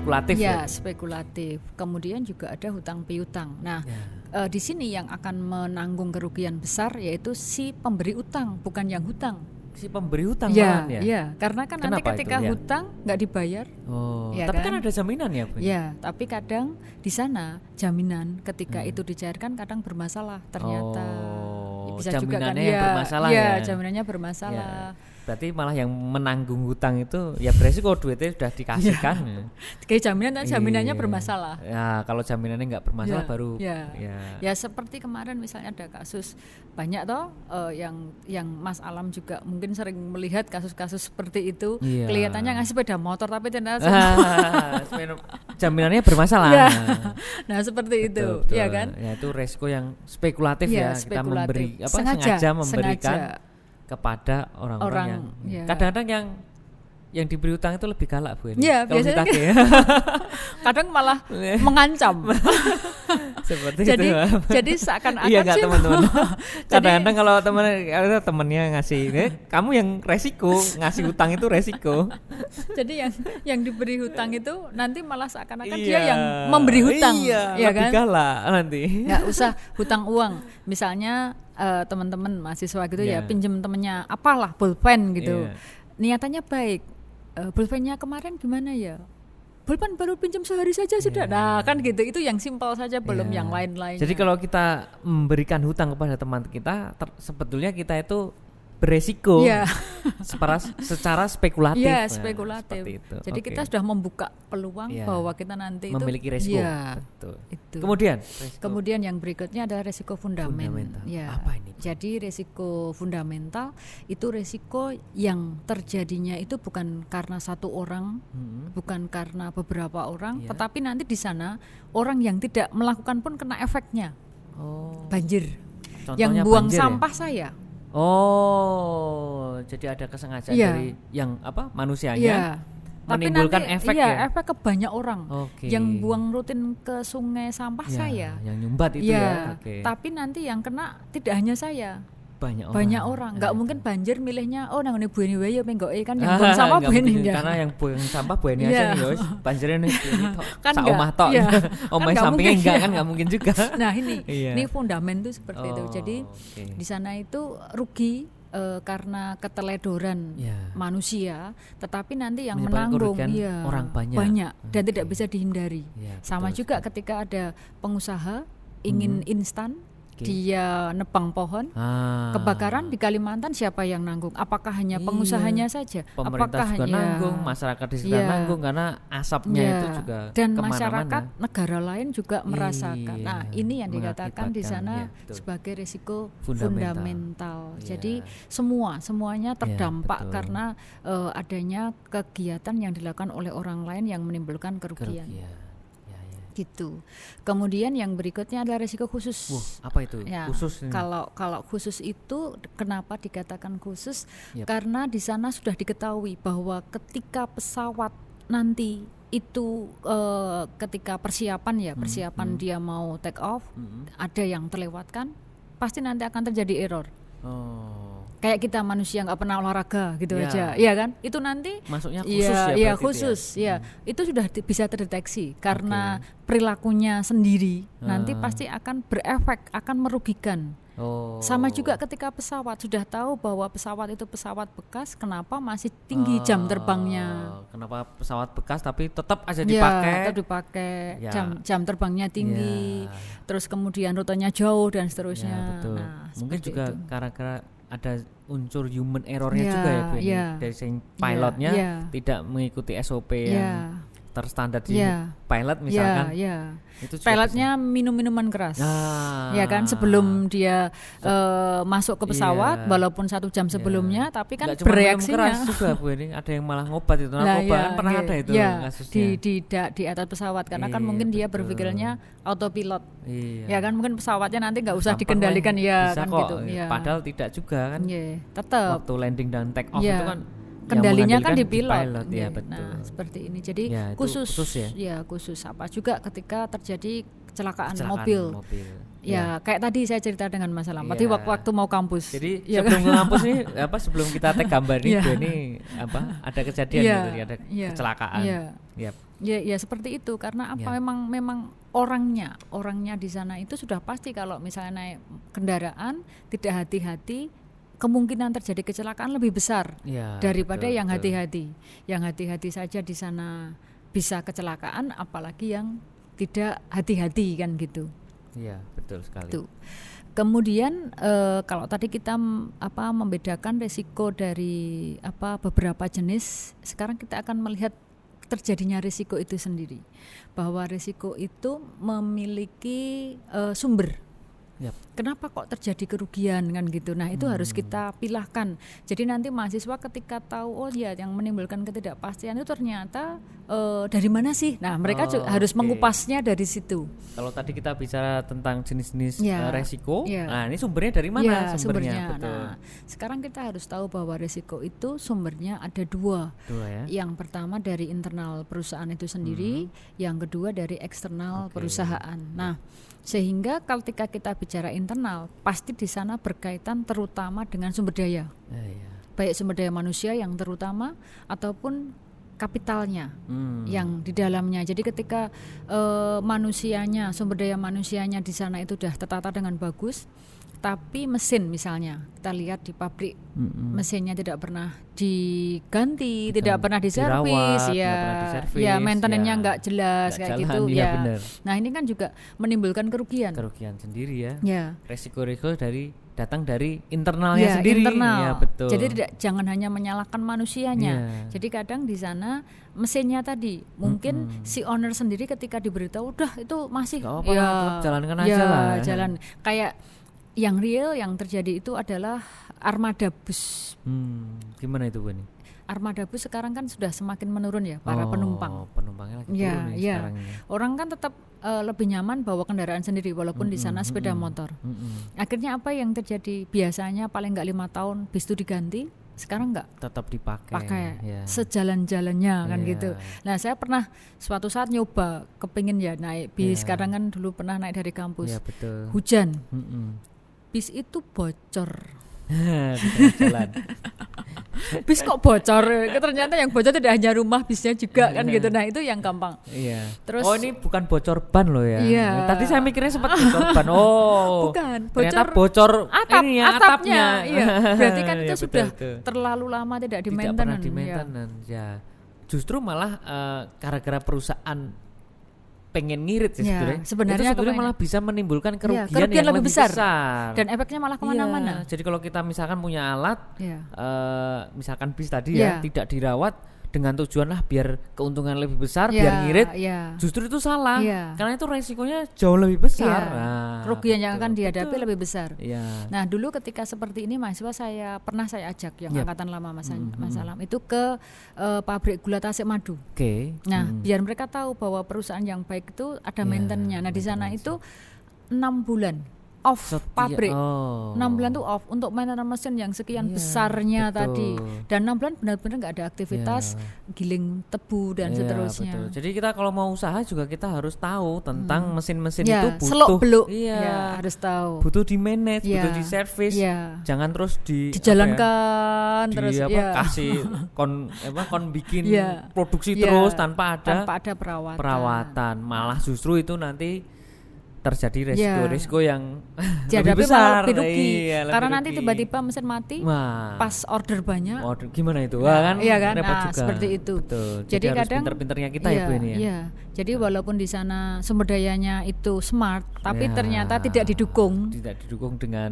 spekulatif ya. Spekulatif. Kemudian juga ada hutang piutang. Nah, di sini yang akan menanggung kerugian besar yaitu si pemberi utang, bukan yang hutang. Si pemberi hutang ya, malahan ya. Ya, karena kan nanti Kenapa ketika itu? hutang nggak dibayar. Ya, tapi kan ada jaminan ya, Bu. Ya, tapi kadang di sana jaminan ketika itu dicairkan kadang bermasalah ternyata. Bisa juga kan bermasalah ya. Jaminannya bermasalah. Berarti malah yang menanggung hutang itu ya beresiko duitnya sudah dikasihkan. Kayak jaminannya bermasalah. Ya, kalau jaminannya nggak bermasalah baru. Ya seperti kemarin misalnya ada kasus banyak toh yang Mas Alam juga mungkin sering melihat kasus-kasus seperti itu. Kelihatannya ngasih sepeda motor tapi ternyata jaminannya bermasalah. Nah, seperti itu, ya kan? Ya itu resiko yang spekulatif ya. Kita memberi sengaja memberikan kepada orang-orang yang kadang-kadang yang diberi utang itu lebih galak, Bu. Iya, biasanya kadang malah mengancam. Seperti itu. Jadi seakan-akan iya gak teman-teman. Kadang-kadang kalau temennya ngasih, kamu yang resiko ngasih utang itu resiko. Jadi yang diberi hutang itu nanti malah seakan-akan dia yang memberi hutang, ya lebih kan? Galak nanti. Nggak usah hutang uang, misalnya teman-teman mahasiswa gitu ya pinjem temennya apalah pulpen gitu, niatannya baik. Pulpennya kemarin gimana ya? Pulpen baru pinjam sehari saja sudah. Nah kan gitu, itu yang simpel saja, belum yang lain-lainnya. Jadi kalau kita memberikan hutang kepada teman kita, sebetulnya kita itu beresiko secara spekulatif. Iya, spekulatif. Itu. Jadi kita sudah membuka peluang bahwa kita nanti memiliki resiko. Betul. Itu. Kemudian yang berikutnya adalah resiko fundamental. Ya. Apa ini? Jadi resiko fundamental itu resiko yang terjadinya itu bukan karena satu orang, bukan karena beberapa orang, tetapi nanti di sana orang yang tidak melakukan pun kena efeknya. Banjir. Contohnya yang buang banjir, sampah saya. Jadi ada kesengajaan dari yang manusianya menimbulkan efek efek ke banyak orang. Yang buang rutin ke sungai sampah saya. Yang nyumbat itu Tapi nanti yang kena tidak hanya saya. Banyak orang. Enggak mungkin banjir milihnya nang ngene buene wae ya menggoke kan yang buang sampah buene ya. Karena yang buang sampah buene aja nih wis banjirnya nih kan sak omah tok. Omah sampingnya enggak mungkin juga. Nah ini fundament tuh seperti itu. Jadi di sana itu rugi karena keteledoran manusia, tetapi nanti yang menanggung orang banyak dan tidak bisa dihindari. Sama juga ketika ada pengusaha ingin instan, dia nebang pohon, kebakaran di Kalimantan siapa yang nanggung? Apakah hanya pengusahanya saja? Pemerintah juga nanggung, masyarakat di sekitar nanggung karena asapnya itu juga dan kemana-mana. Masyarakat negara lain juga merasakan. Nah ini yang dikatakan di sana sebagai risiko fundamental. Jadi semuanya terdampak karena adanya kegiatan yang dilakukan oleh orang lain yang menimbulkan kerugian. Gitu. Kemudian yang berikutnya adalah risiko khusus. Apa itu? Khusus. Kalau khusus itu kenapa dikatakan khusus? Karena di sana sudah diketahui bahwa ketika pesawat nanti itu ketika persiapan dia mau take off, ada yang terlewatkan, pasti nanti akan terjadi error. Kayak kita manusia nggak pernah olahraga gitu aja, ya kan? Itu nanti masuknya khusus khusus. Itu sudah bisa terdeteksi karena perilakunya sendiri nanti pasti akan berefek, akan merugikan. Sama juga ketika pesawat sudah tahu bahwa pesawat itu pesawat bekas, kenapa masih tinggi jam terbangnya? Kenapa pesawat bekas tapi tetap aja dipakai? Tetap dipakai. Jam terbangnya tinggi, terus kemudian rutenya jauh dan seterusnya. Betul. Nah, mungkin juga karena ada unsur human errornya juga ya, Bu. Dari pilotnya tidak mengikuti SOP yang terstandar di pilot misalkan. Itu pilotnya minum minuman keras, ya kan sebelum dia masuk ke pesawat, walaupun 1 jam sebelumnya, tapi kan bereaksinya. Keras juga, Bu, ini ada yang malah ngobat itu, narkoba kan pernah ada itu kasusnya. Di atas pesawat karena kan mungkin dia berpikirnya autopilot, ya kan mungkin pesawatnya nanti nggak usah dikendalikan kan kok, gitu. Padahal tidak juga kan. Tetap. Waktu landing dan take off itu kan. Kendalinya kan di pilot. Betul. Nah, seperti ini. Jadi khusus apa juga ketika terjadi kecelakaan mobil. Kayak tadi saya cerita dengan Mas Alam. Tadi waktu mau kampus. Jadi sebelum kampus nih sebelum kita tag gambar ini ada kejadian gitu, ada kecelakaan. Ya seperti itu, karena apa, memang orangnya di sana itu sudah pasti kalau misalnya naik kendaraan tidak hati-hati, kemungkinan terjadi kecelakaan lebih besar daripada yang hati-hati. Yang hati-hati saja di sana bisa kecelakaan, apalagi yang tidak hati-hati kan gitu. Iya, betul sekali. Tuh. Kemudian kalau tadi kita membedakan risiko dari beberapa jenis, sekarang kita akan melihat terjadinya risiko itu sendiri, bahwa risiko itu memiliki sumber. Kenapa kok terjadi kerugian kan gitu. Nah itu harus kita pilahkan. Jadi nanti mahasiswa ketika tahu yang menimbulkan ketidakpastian itu ternyata dari mana sih. Nah mereka juga harus mengupasnya dari situ. Kalau tadi kita bicara tentang jenis-jenis resiko, nah ini sumbernya dari mana? Sumbernya. Betul. Nah sekarang kita harus tahu bahwa resiko itu sumbernya ada dua ya? Yang pertama dari internal perusahaan itu sendiri, yang kedua dari eksternal perusahaan. Nah sehingga ketika kita bicara internal, pasti di sana berkaitan terutama dengan sumber daya, baik sumber daya manusia yang terutama ataupun kapitalnya yang di dalamnya. Jadi ketika manusianya, sumber daya manusianya di sana itu sudah tertata dengan bagus, tapi mesin misalnya kita lihat di pabrik mesinnya tidak pernah diganti, tidak pernah diservis, maintenance-nya nggak jelas kayak gitu ya. Nah ini kan juga menimbulkan kerugian sendiri ya. Resiko-resiko datang dari internalnya sendiri. Internal. Betul. Jadi jangan hanya menyalahkan manusianya. Jadi kadang di sana mesinnya tadi mungkin si owner sendiri ketika diberitahu udah itu masih jalankan aja lah. Jalan kayak yang real yang terjadi itu adalah armada bus. Gimana itu Bu? Armada bus sekarang kan sudah semakin menurun ya para penumpang. Penumpangnya lagi turun sekarang ini. Orang kan tetap lebih nyaman bawa kendaraan sendiri walaupun di sana sepeda motor. Akhirnya apa yang terjadi? Biasanya paling nggak 5 tahun bis itu diganti. Sekarang nggak, tetap dipakai sejalan-jalannya kan gitu. Nah saya pernah suatu saat nyoba kepingin naik bis. Kadang kan dulu pernah naik dari kampus, hujan, bis itu bocor. Bis kok bocor? Ternyata yang bocor tidak hanya rumah bisnya juga kan gitu. Nah itu yang gampang. Terus ini bukan bocor ban loh ya. Tadi saya mikirnya sempat bocor ban. Bukan. Ternyata bocor atapnya. Berarti kan itu sudah terlalu lama tidak di-maintenance. Justru malah gara-gara perusahaan pengen ngirit sih sebenarnya malah bisa menimbulkan kerugian yang lebih besar dan efeknya malah kemana-mana. Jadi kalau kita misalkan punya alat, misalkan bis tadi tidak dirawat dengan tujuan biar keuntungan lebih besar, biar ngirit, justru itu salah, karena itu resikonya jauh lebih besar. Kerugian yang akan dihadapi lebih besar. Nah dulu ketika seperti ini mahasiswa pernah saya ajak yang angkatan lama Mas Alam itu ke pabrik gula Tasik Madu. Nah biar mereka tahu bahwa perusahaan yang baik itu ada maintenance-nya. Nah di sana itu 6 bulan off pabrik, 6 bulan tuh off untuk maintenance mesin yang sekian besarnya tadi, dan 6 bulan benar-benar nggak ada aktivitas giling tebu dan seterusnya. Jadi kita kalau mau usaha juga kita harus tahu tentang mesin-mesin itu butuh seluk-beluk, harus tahu, butuh di manage, butuh di service, jangan terus dijalankan terus kasih kon bikin produksi terus tanpa ada perawatan, malah justru itu nanti terjadi resiko yang lebih besar, karena nanti tiba-tiba mesin mati pas order banyak. Gimana itu? Repot juga. Seperti itu. Betul. Jadi kadang pinter-pinternya kita Bu ini ya. Jadi walaupun di sana sumber dayanya itu smart, tapi ternyata tidak didukung dengan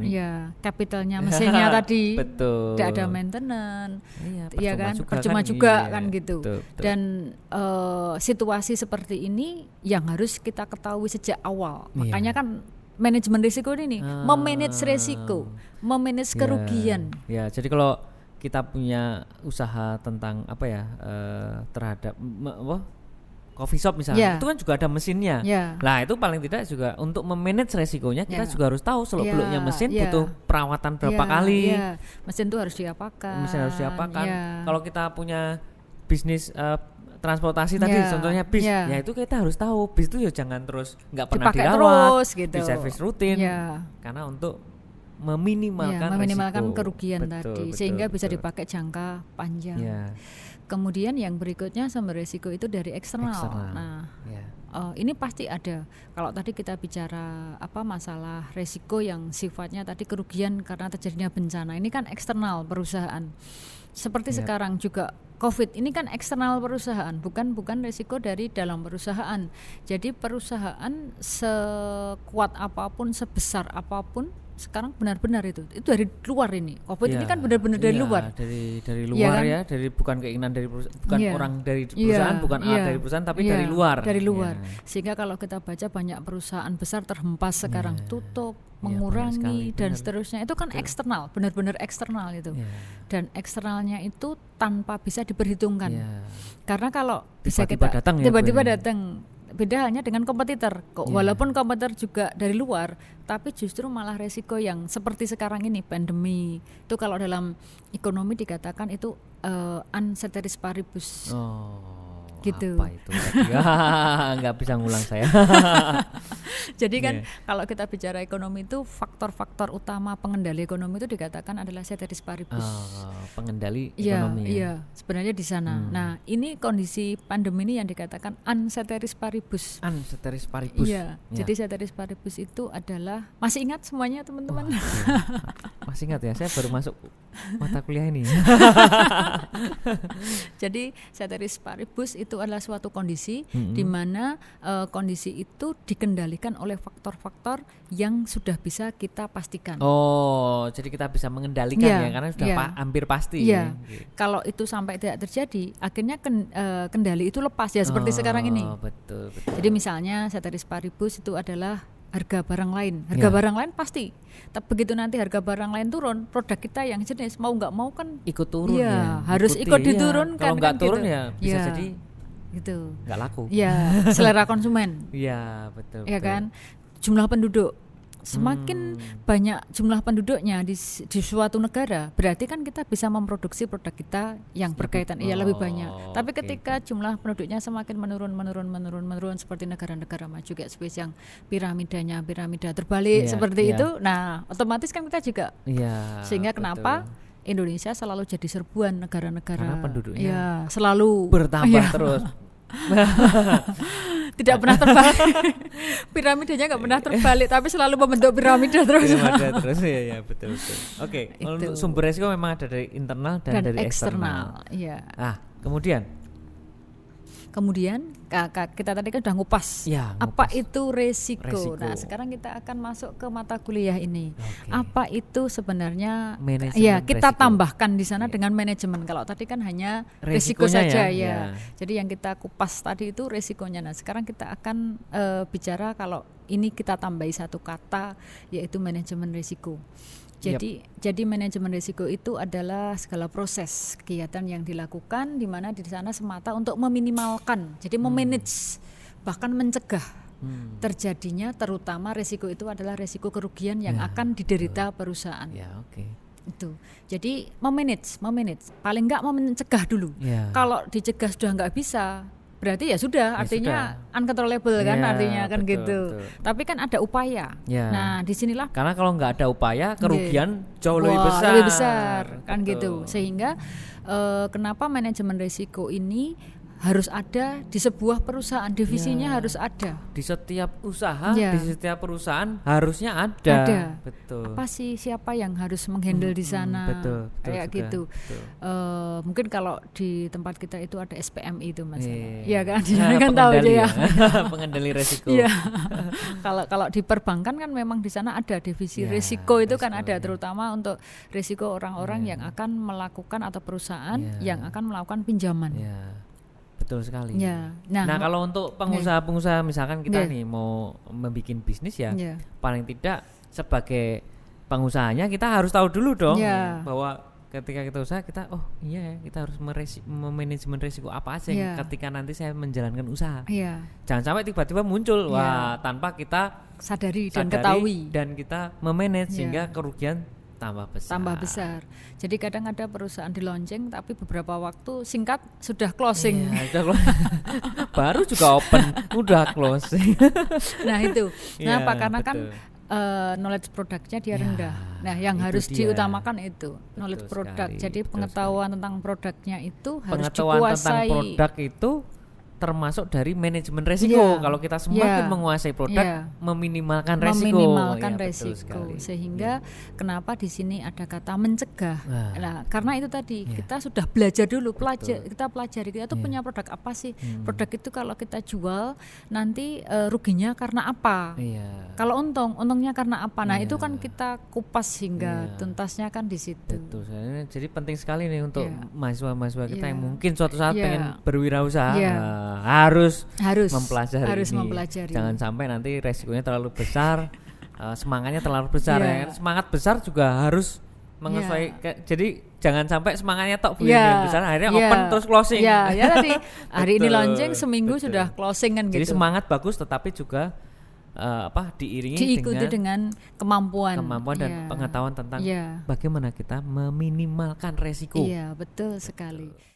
kapitalnya mesinnya tadi. Betul. Tidak ada maintenance. Percuma juga kan gitu. Betul. Dan situasi seperti ini yang harus kita ketahui sejak awal. Makanya kan manajemen risiko ini memanage resiko, memanage kerugian. Jadi kalau kita punya usaha tentang terhadap coffee shop misalnya, itu kan juga ada mesinnya. Nah itu paling tidak juga untuk memanage resikonya kita juga harus tahu seluk-beluknya mesin butuh perawatan berapa kali. Mesin itu harus diapakan. Kalau kita punya bisnis transportasi tadi contohnya bis, itu kita harus tahu bis itu jangan terus nggak pernah dirawat, gitu. di servis rutin, karena untuk meminimalkan kerugian tadi, sehingga bisa dipakai jangka panjang. Kemudian yang berikutnya sumber risiko itu dari eksternal. Nah, ini pasti ada. Kalau tadi kita bicara masalah risiko yang sifatnya tadi kerugian karena terjadinya bencana, ini kan eksternal perusahaan. Seperti sekarang juga COVID, ini kan eksternal perusahaan, bukan risiko dari dalam perusahaan. Jadi perusahaan sekuat apapun, sebesar apapun, sekarang benar-benar itu dari luar ini. COVID ini kan benar-benar dari luar. Dari luar kan? Dari bukan keinginan dari bukan orang dari perusahaan, bukan dari perusahaan, tapi dari luar. Dari luar. Sehingga kalau kita baca banyak perusahaan besar terhempas sekarang tutup, mengurangi dan seterusnya. Itu kan eksternal, benar-benar eksternal itu. Dan eksternalnya itu tanpa bisa diperhitungkan. Karena kalau bisa tiba-tiba datang. Beda hanya dengan kompetitor, walaupun kompetitor juga dari luar, tapi justru malah resiko yang seperti sekarang ini pandemi itu kalau dalam ekonomi dikatakan itu unceteris paribus. Gitu. Apa itu? Nggak bisa ngulang saya. Jadi kan kalau kita bicara ekonomi itu faktor-faktor utama pengendali ekonomi itu dikatakan adalah ceteris paribus. Pengendali ekonomi. Iya, sebenarnya di sana. Nah, ini kondisi pandemi ini yang dikatakan unceteris paribus. Unceteris paribus. Iya. Jadi ceteris paribus itu adalah, masih ingat semuanya teman-teman? Masih ingat ya, saya baru masuk mata kuliah ini. Jadi ceteris paribus itu adalah suatu kondisi di mana kondisi itu dikendalikan oleh faktor-faktor yang sudah bisa kita pastikan. Jadi kita bisa mengendalikan karena sudah hampir pasti. Kalau itu sampai tidak terjadi, akhirnya kendali itu lepas seperti sekarang ini. Betul. Jadi misalnya ceteris paribus itu adalah harga barang lain. Barang lain pasti. Tapi begitu nanti harga barang lain turun, produk kita yang jenis mau nggak mau kan ikut turun harus ikut diturunkan. Kalau nggak turun gitu. Bisa jadi gitu. Nggak laku. Selera konsumen. Betul. Kan, jumlah penduduk semakin banyak jumlah penduduknya di suatu negara, berarti kan kita bisa memproduksi produk kita yang berkaitan lebih banyak. Tapi ketika jumlah penduduknya semakin menurun seperti negara-negara maju kayak Swiss yang piramida terbalik seperti itu, nah otomatis kan kita juga. Sehingga kenapa Indonesia selalu jadi serbuan negara-negara karena penduduknya selalu bertambah terus. Tidak pernah terbalik. Piramidanya nggak pernah terbalik, tapi selalu membentuk piramida terus. Betul. Oke, untuk sumber resiko memang ada dari internal dan dari eksternal. Kemudian kita tadi kan sudah ngupas apa itu resiko. Nah, sekarang kita akan masuk ke mata kuliah ini. Apa itu sebenarnya? Kita tambahkan di sana dengan manajemen. Kalau tadi kan hanya resiko saja Jadi yang kita kupas tadi itu resikonya. Nah, sekarang kita akan bicara kalau ini kita tambahi satu kata, yaitu manajemen resiko. Jadi manajemen risiko itu adalah segala proses kegiatan yang dilakukan di mana di sana semata untuk meminimalkan, jadi memanage, bahkan mencegah terjadinya, terutama risiko itu adalah risiko kerugian yang akan diderita perusahaan. Itu. Jadi memanage, paling enggak mencegah dulu. Kalau dicegah sudah enggak bisa, berarti sudah, artinya uncontrollable kan, artinya kan betul. Tapi kan ada upaya. Nah, disinilah karena kalau nggak ada upaya, kerugian jauh lebih besar kan gitu. Sehingga kenapa manajemen risiko ini harus ada di sebuah perusahaan, divisinya harus ada. Di setiap usaha, di setiap perusahaan harusnya ada. Betul. Apa sih, siapa yang harus menghandle di sana? Betul kayak juga. Gitu. Mungkin kalau di tempat kita itu ada SPMI itu Mas. Iya kan? Kan tahu aja ya. Pengendali risiko. Kalau di perbankan kan memang di sana ada divisi risiko itu kan ada, terutama untuk risiko orang-orang yang akan melakukan atau perusahaan yang akan melakukan pinjaman. Betul sekali. Nah, kalau untuk pengusaha-pengusaha misalkan kita nih mau membuat bisnis paling tidak sebagai pengusahanya kita harus tahu dulu dong bahwa ketika kita usaha kita kita harus memanajemen risiko apa aja ketika nanti saya menjalankan usaha. Jangan sampai tiba-tiba muncul tanpa kita sadari dan ketahui dan kita memanage sehingga kerugian tambah besar. Jadi kadang ada perusahaan di launching tapi beberapa waktu singkat sudah closing. Baru juga open udah closing. Nah itu. Kenapa? Karena betul. Kan knowledge produknya dia rendah. Nah, yang harus diutamakan itu knowledge produk. Jadi pengetahuan tentang produknya itu harus dikuasai. Pengetahuan tentang produk itu termasuk dari manajemen resiko. Kalau kita semakin menguasai produk, meminimalkan resiko. Sehingga kenapa di sini ada kata mencegah. Nah, karena itu tadi kita sudah belajar dulu, kita pelajari kita tuh punya produk apa sih? Produk itu kalau kita jual nanti ruginya karena apa? Kalau untungnya karena apa? Nah, itu kan kita kupas hingga tuntasnya kan di situ. Betul. Jadi penting sekali nih untuk mahasiswa-mahasiswa kita yang mungkin suatu saat pengen berwirausaha. Harus mempelajari. Jangan sampai nanti resikonya terlalu besar, semangatnya terlalu besar. Ya. Semangat besar juga harus menyesuaikan. Jadi jangan sampai semangatnya tok besar, akhirnya open terus closing. Tadi hari ini launching, seminggu sudah closing kan gitu. Jadi semangat bagus, tetapi juga diikuti dengan kemampuan dan pengetahuan tentang bagaimana kita meminimalkan resiko. Iya, betul sekali.